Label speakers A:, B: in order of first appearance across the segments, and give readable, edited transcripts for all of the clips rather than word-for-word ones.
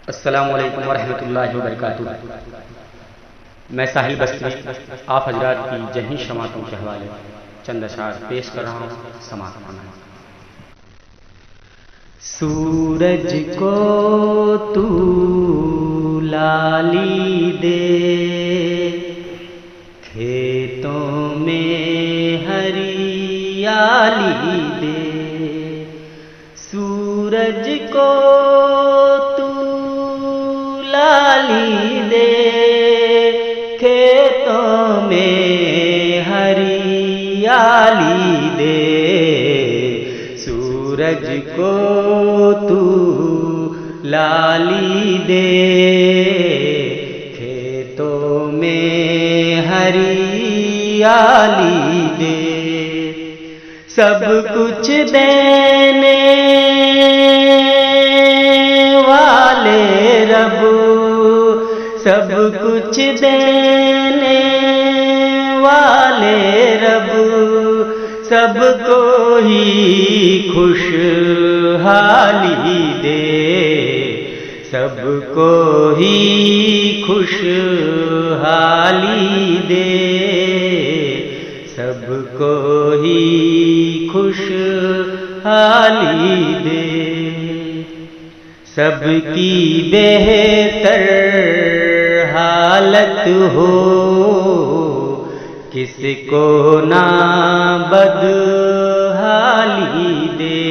A: السلام علیکم ورحمۃ اللہ وبرکاتہ۔ میں ساحل بستی آپ حضرات کی جہی شماعتوں کے حوالے چند اشعار پیش کر رہا ہوں، سماعت فرمائیں۔ سورج کو تو لالی دے، کھیتوں میں ہریالی دے، سورج کو تو لالی دے، کھیتوں میں ہریالی دے، سورج کو تو لالی دے، کھیتوں میں ہریالی دے، سب کچھ دینے والے رب، سب کچھ دینے والے رب، سب کو ہی خوشحالی دے، سب کو ہی خوشحالی دے، سب کو ہی خوشحالی دے، سب کی بہتر حالت ہو، کس کو نہ بدحالی دے،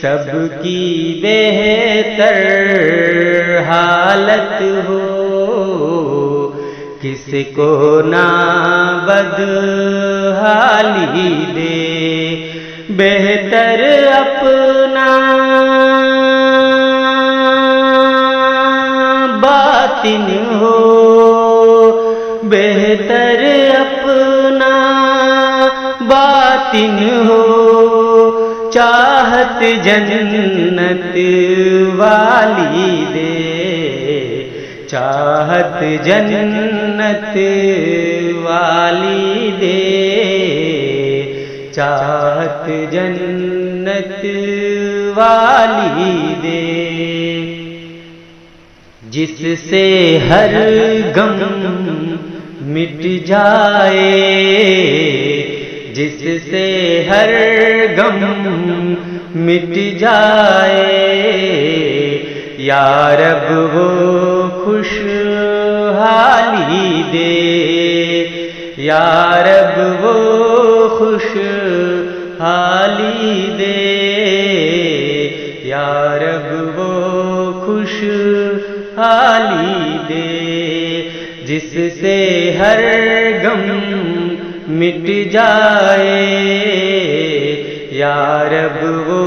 A: سب کی بہتر حالت ہو، کس کو نہ بدحالی دے، بہتر اپنا باطن ہو، بہتر اپنا باطن ہو، چاہت جنت والی دے، چاہت جنت والی دے، چاہت جنت والی دے، جس سے ہر غم مٹ جائے، جس سے ہر غم مٹ جائے، یا رب وہ خوشحالی دے، یا رب وہ خوشحالی دے، یا رب وہ خوشحالی دے، جس سے ہر غم مٹ جائے، یا رب وہ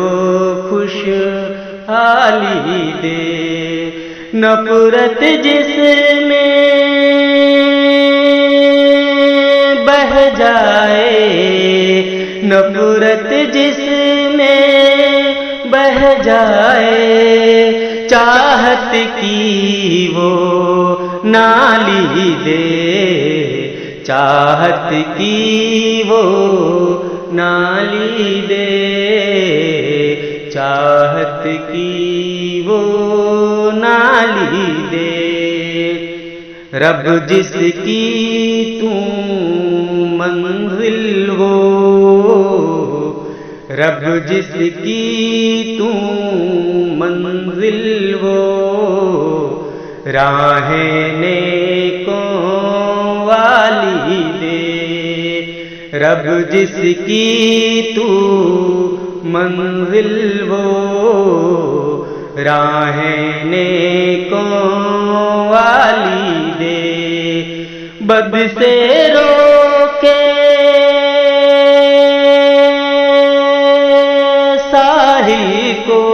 A: خوشحالی دے، نفرت جس میں بہ جائے، نفرت جس میں بہ جائے، چاہت کی وہ نالی دے، چاہت کی وہ نالی دے، چاہت کی وہ نالی دے، رب جس کی تو منزل ہو، رب جس کی تو منزل ہو، راہیں نیکوں والی دے، رب جس کی تو منزل ہو، راہیں نیکوں والی دے، بد سے روکے ساحل کو،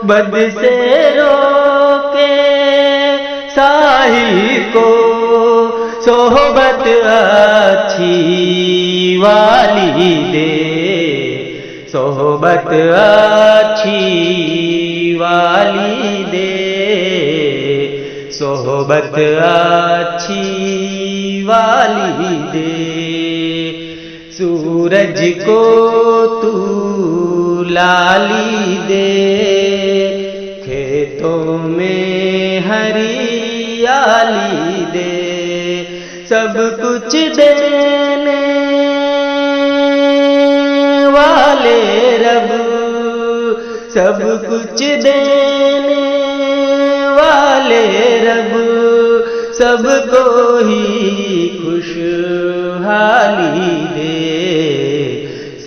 A: بد سے روکے ساحل کو، صحبت اچھی والی دے، صحبت اچھی والی دے، صحبت اچھی والی دے، سورج کو تو لالی دے، کھیتوں کھیتوں میں ہریالی دے، سب کچھ دینے والے رب، سب کچھ دینے والے رب، سب کو ہی خوشحالی دے،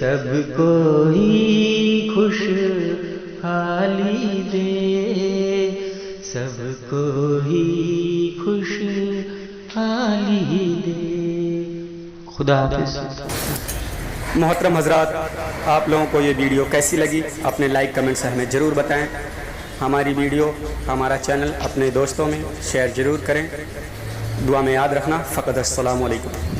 A: سب کو ہی خوشحالی دے، سب کو ہی خوشحالی دے۔ خدا حافظ۔
B: محترم حضرات، آپ لوگوں کو یہ ویڈیو کیسی لگی اپنے لائک کمنٹ سے ہمیں ضرور بتائیں۔ ہماری ویڈیو، ہمارا چینل اپنے دوستوں میں شیئر ضرور کریں۔ دعا میں یاد رکھنا۔ فقط السلام علیکم۔